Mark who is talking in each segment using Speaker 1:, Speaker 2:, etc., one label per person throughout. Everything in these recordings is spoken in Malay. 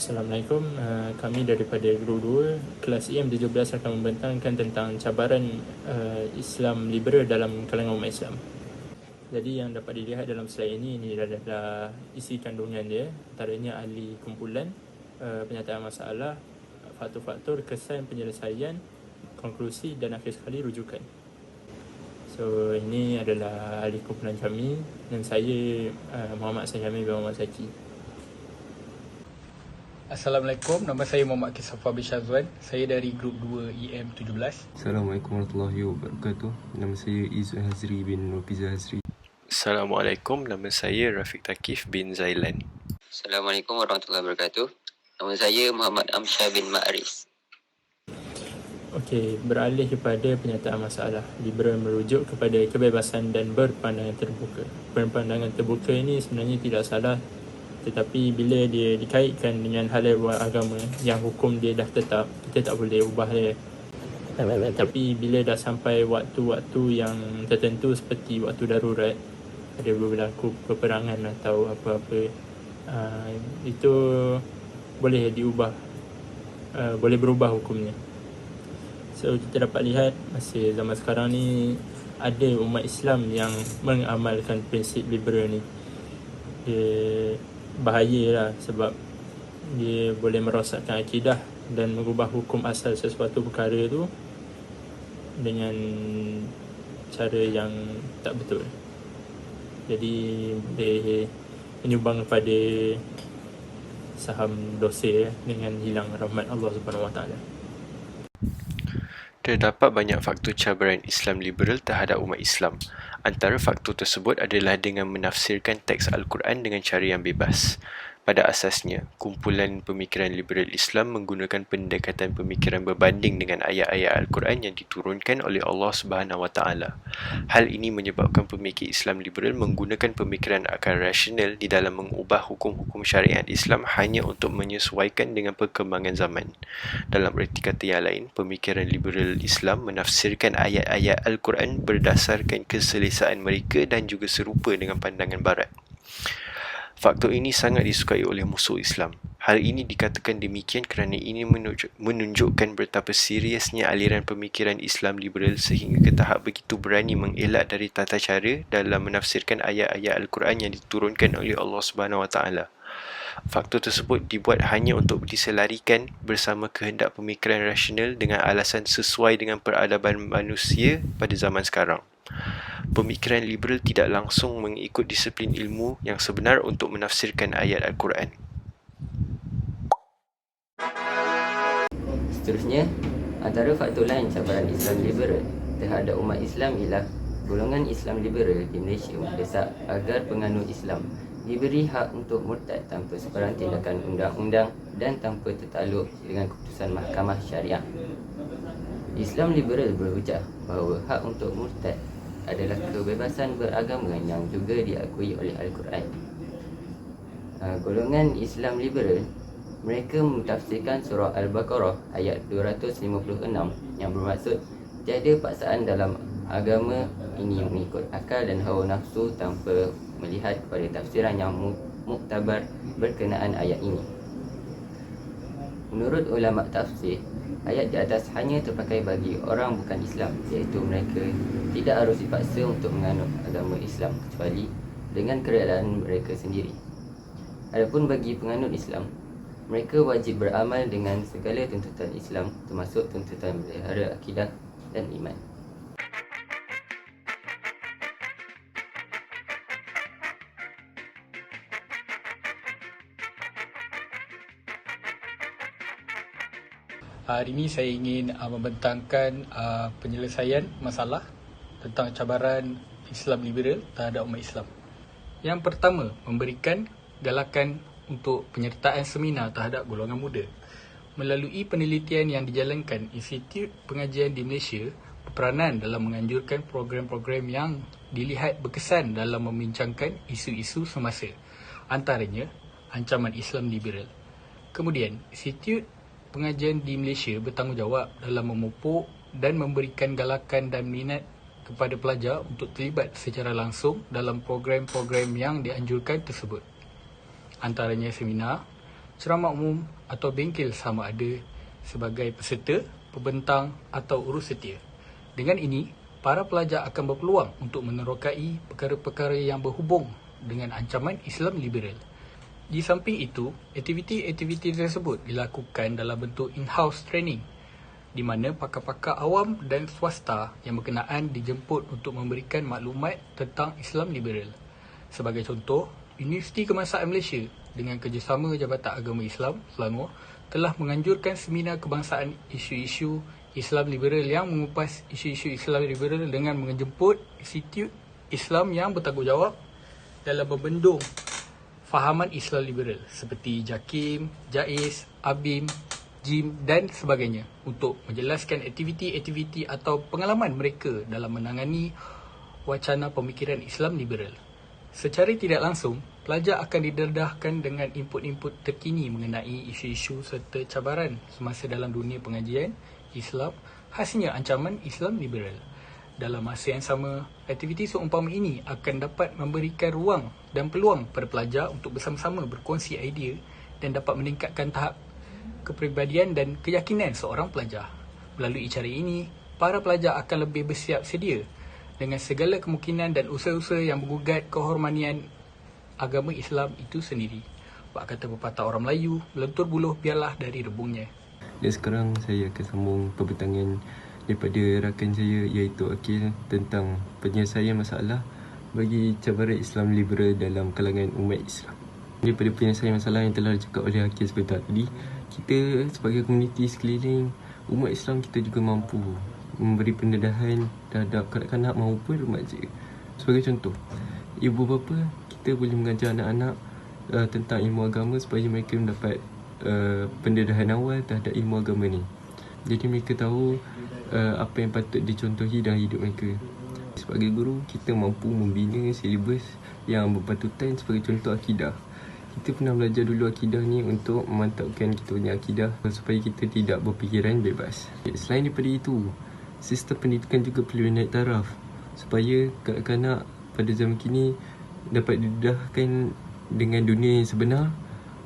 Speaker 1: Assalamualaikum. Kami daripada Grup 2 kelas EM17 akan membentangkan tentang cabaran Islam liberal dalam kalangan umat Islam. Jadi yang dapat dilihat dalam slide ini adalah isi kandungan dia. Antaranya ahli kumpulan, penyataan masalah, faktor-faktor, kesan penyelesaian, konklusi dan akhir sekali rujukan. So ini adalah ahli kumpulan kami dan saya Muhammad Syamil bin Muhammad Zaki.
Speaker 2: Assalamualaikum, nama saya Muhammad Kisafah bin Syazwan. Saya dari Grup 2 EM17.
Speaker 3: Assalamualaikum warahmatullahi wabarakatuh. Nama saya Izzuan Hazri bin Rafiza Hazri.
Speaker 4: Assalamualaikum, nama saya Rafiq Takif bin Zailan.
Speaker 5: Assalamualaikum warahmatullahi wabarakatuh. Nama saya Muhammad Amsyah bin Ma'aris.
Speaker 1: Okey, beralih kepada penyataan masalah. Liberal merujuk kepada kebebasan dan berpandangan terbuka. Berpandangan terbuka ini sebenarnya tidak salah, tetapi bila dia dikaitkan dengan hal-hal agama yang hukum dia dah tetap, kita tak boleh ubah dia. Tapi bila dah sampai waktu-waktu yang tertentu seperti waktu darurat, ada berlaku peperangan atau apa-apa, itu boleh diubah, boleh berubah hukumnya. So kita dapat lihat masa zaman sekarang ni ada umat Islam yang mengamalkan prinsip liberal ni. Dia bahaya lah sebab dia boleh merosakkan akidah dan mengubah hukum asal sesuatu perkara tu dengan cara yang tak betul. Jadi boleh menyumbang kepada saham dosa dengan hilang rahmat Allah Subhanahu Wa Taala.
Speaker 4: Terdapat banyak faktor cabaran Islam liberal terhadap umat Islam. Antara faktor tersebut adalah dengan menafsirkan teks Al-Quran dengan cara yang bebas. Pada asasnya, kumpulan pemikiran liberal Islam menggunakan pendekatan pemikiran berbanding dengan ayat-ayat Al-Quran yang diturunkan oleh Allah Subhanahu Wa Taala. Hal ini menyebabkan pemikir Islam liberal menggunakan pemikiran akal rasional di dalam mengubah hukum-hukum syariat Islam hanya untuk menyesuaikan dengan perkembangan zaman. Dalam erti kata yang lain, pemikiran liberal Islam menafsirkan ayat-ayat Al-Quran berdasarkan keselesaan mereka dan juga serupa dengan pandangan barat. Faktor ini sangat disukai oleh musuh Islam. Hal ini dikatakan demikian kerana ini menunjukkan betapa seriusnya aliran pemikiran Islam liberal sehingga ke tahap begitu berani mengelak dari tata cara dalam menafsirkan ayat-ayat Al-Quran yang diturunkan oleh Allah Subhanahu Wa Taala. Faktor tersebut dibuat hanya untuk diselarikan bersama kehendak pemikiran rasional dengan alasan sesuai dengan peradaban manusia pada zaman sekarang. Pemikiran liberal tidak langsung mengikut disiplin ilmu yang sebenar untuk menafsirkan ayat Al-Quran.
Speaker 5: Seterusnya, antara faktor lain cabaran Islam liberal terhadap umat Islam ialah golongan Islam liberal di Malaysia mendesak agar penganut Islam diberi hak untuk murtad tanpa sebarang tindakan undang-undang dan tanpa tertakluk dengan keputusan mahkamah syariah. Islam liberal berhujah bahawa hak untuk murtad adalah kebebasan beragama yang juga diakui oleh Al-Quran. Golongan Islam liberal, mereka mentafsirkan surah Al-Baqarah ayat 256 yang bermaksud tiada paksaan dalam agama ini mengikut akal dan hawa nafsu tanpa melihat kepada tafsiran yang muktabar berkenaan ayat ini. Menurut ulama tafsir, ayat di atas hanya terpakai bagi orang bukan Islam, iaitu mereka tidak harus dipaksa untuk menganut agama Islam kecuali dengan kerelaan mereka sendiri. Adapun bagi penganut Islam, mereka wajib beramal dengan segala tuntutan Islam termasuk tuntutan melihara akidah dan iman.
Speaker 2: Hari ini saya ingin membentangkan penyelesaian masalah tentang cabaran Islam liberal terhadap umat Islam. Yang pertama, memberikan galakan untuk penyertaan seminar terhadap golongan muda. Melalui penelitian yang dijalankan Institut Pengajian di Malaysia, berperanan dalam menganjurkan program-program yang dilihat berkesan dalam membincangkan isu-isu semasa, antaranya ancaman Islam liberal. Kemudian, Institut Pengajian di Malaysia bertanggungjawab dalam memupuk dan memberikan galakan dan minat kepada pelajar untuk terlibat secara langsung dalam program-program yang dianjurkan tersebut. Antaranya seminar, ceramah umum atau bengkel sama ada sebagai peserta, pembentang atau urus setia. Dengan ini, para pelajar akan berpeluang untuk menerokai perkara-perkara yang berhubung dengan ancaman Islam liberal. Di samping itu, aktiviti-aktiviti tersebut dilakukan dalam bentuk in-house training di mana pakar-pakar awam dan swasta yang berkenaan dijemput untuk memberikan maklumat tentang Islam liberal. Sebagai contoh, Universiti Kebangsaan Malaysia dengan kerjasama Jabatan Agama Islam Selangor telah menganjurkan seminar kebangsaan isu-isu Islam liberal yang mengupas isu-isu Islam liberal dengan menjemput institut Islam yang bertanggungjawab dalam membendung fahaman Islam liberal seperti JAKIM, JAIS, ABIM, JIM dan sebagainya untuk menjelaskan aktiviti-aktiviti atau pengalaman mereka dalam menangani wacana pemikiran Islam liberal. Secara tidak langsung, pelajar akan didedahkan dengan input-input terkini mengenai isu-isu serta cabaran semasa dalam dunia pengajian Islam, khasnya ancaman Islam liberal. Dalam masa yang sama, aktiviti seumpama ini akan dapat memberikan ruang dan peluang pada pelajar untuk bersama-sama berkongsi idea dan dapat meningkatkan tahap kepribadian dan keyakinan seorang pelajar. Melalui cara ini, para pelajar akan lebih bersiap sedia dengan segala kemungkinan dan usaha-usaha yang menggugat kehormatan agama Islam itu sendiri. Bak kata pepatah orang Melayu, melentur buluh biarlah dari rebungnya.
Speaker 3: Dan sekarang saya akan sambung pembentangan daripada rakan saya iaitu Akil tentang penyelesaian masalah bagi cabaran Islam liberal dalam kalangan umat Islam. Daripada penyelesaian masalah yang telah dicakap oleh Akil sebentar tadi, kita sebagai komuniti sekeliling umat Islam kita juga mampu memberi pendedahan terhadap kanak-kanak maupun remaja. Sebagai contoh, ibu bapa kita boleh mengajar anak-anak tentang ilmu agama supaya mereka mendapat pendedahan awal terhadap ilmu agama ni. Jadi mereka tahu apa yang patut dicontohi dalam hidup mereka. Sebagai guru, kita mampu membina silibus yang berpatutan sebagai contoh akidah. Kita pernah belajar dulu akidah ni untuk memantapkan kita punya akidah supaya kita tidak berfikiran bebas. Selain daripada itu, sistem pendidikan juga perlu naik taraf supaya kanak-kanak pada zaman kini dapat didedahkan dengan dunia yang sebenar,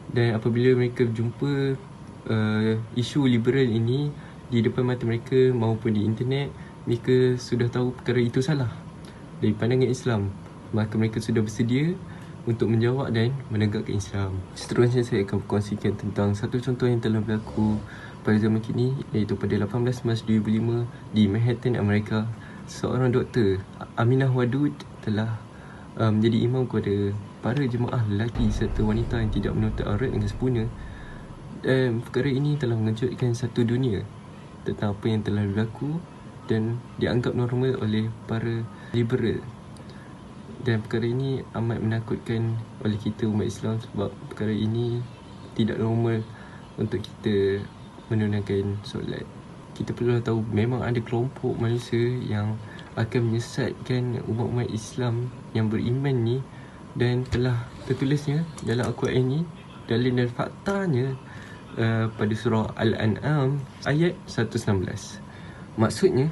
Speaker 3: dan apabila mereka jumpa isu liberal ini di depan mata mereka maupun di internet, mereka sudah tahu perkara itu salah dari pandangan Islam, maka mereka sudah bersedia untuk menjawab dan menegakkan Islam. Seterusnya saya akan berkongsikan tentang satu contoh yang telah berlaku pada zaman kini, iaitu pada 18 Mac 2005 di Manhattan, Amerika. Seorang doktor, Aminah Wadud, telah menjadi imam kepada para jemaah lelaki serta wanita yang tidak menutup aurat dengan sempurna. Dan perkara ini telah mengejutkan satu dunia tentang apa yang telah berlaku dan dianggap normal oleh para liberal. Dan perkara ini amat menakutkan oleh kita umat Islam sebab perkara ini tidak normal untuk kita menunaikan solat. Kita perlu tahu memang ada kelompok manusia yang akan menyesatkan umat-umat Islam yang beriman ni, dan telah tertulisnya dalam Al-Quran ini dalil dan faktanya pada surah Al-An'am ayat 119. Maksudnya,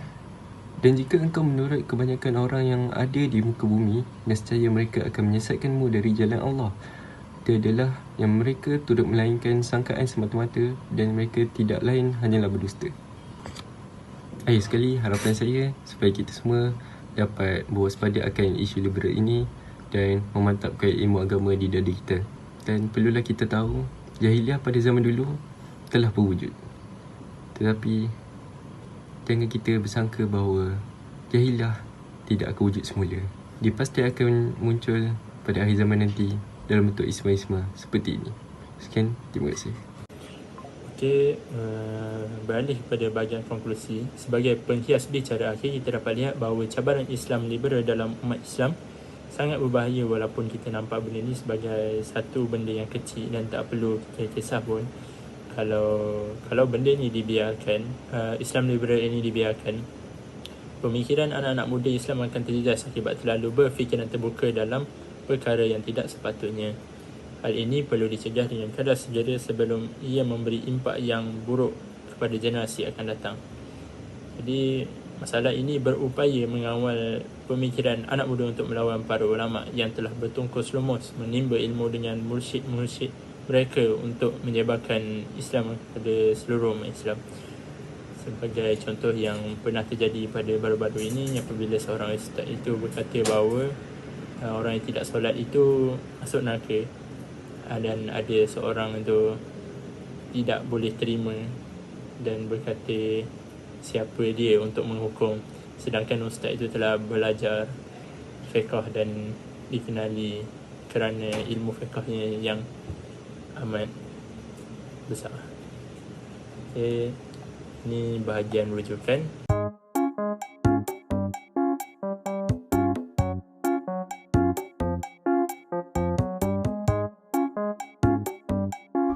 Speaker 3: dan jika engkau menurut kebanyakan orang yang ada di muka bumi, nescaya mereka akan menyesatkanmu dari jalan Allah. Itu adalah yang mereka turut melainkan sangkaan semata-mata, dan mereka tidak lain hanyalah berdusta. Akhir sekali, harapan saya supaya kita semua dapat berwaspada akan isu liberal ini dan memantapkan ilmu agama di dada kita. Dan perlulah kita tahu, jahiliah pada zaman dulu telah berwujud. Tetapi jangan kita bersangka bahawa jahiliah tidak akan wujud semula. Dia pasti akan muncul pada akhir zaman nanti dalam bentuk isma-isma seperti ini. Sekian, terima kasih.
Speaker 1: Okey, beralih pada bahagian konklusi. Sebagai penghias bicara akhir, kita dapat lihat bahawa cabaran Islam liberal dalam umat Islam sangat berbahaya, walaupun kita nampak benda ni sebagai satu benda yang kecil dan tak perlu kita kisah pun. Kalau benda ni dibiarkan, Islam liberal ini dibiarkan, pemikiran anak-anak muda Islam akan terjejas akibat terlalu berfikiran terbuka dalam perkara yang tidak sepatutnya. Hal ini perlu dicegah dengan kadar segera sebelum ia memberi impak yang buruk kepada generasi akan datang. Jadi masalah ini berupaya mengawal pemikiran anak muda untuk melawan para ulama yang telah bertungkus lumus menimba ilmu dengan mursyid-mursyid mereka untuk menyebarkan Islam kepada seluruh umat Islam. Sebagai contoh yang pernah terjadi pada baru-baru ini, apabila seorang ustaz itu berkata bahawa orang yang tidak solat itu masuk neraka, dan ada seorang itu tidak boleh terima dan berkata siapa dia untuk menghukum, sedangkan ustaz itu telah belajar fiqh dan dikenali kerana ilmu fiqhnya yang amat besar. Okay, ini bahagian rujukan.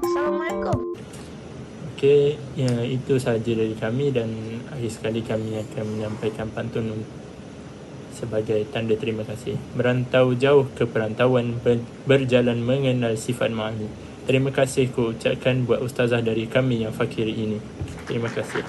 Speaker 6: Assalamualaikum.
Speaker 1: Okey, ya, itu sahaja dari kami, dan akhir sekali kami akan menyampaikan pantun sebagai tanda terima kasih. Merantau jauh ke perantauan, berjalan mengenal sifat ma'ani. Terima kasih ku ucapkan buat ustazah dari kami yang fakir ini. Terima kasih.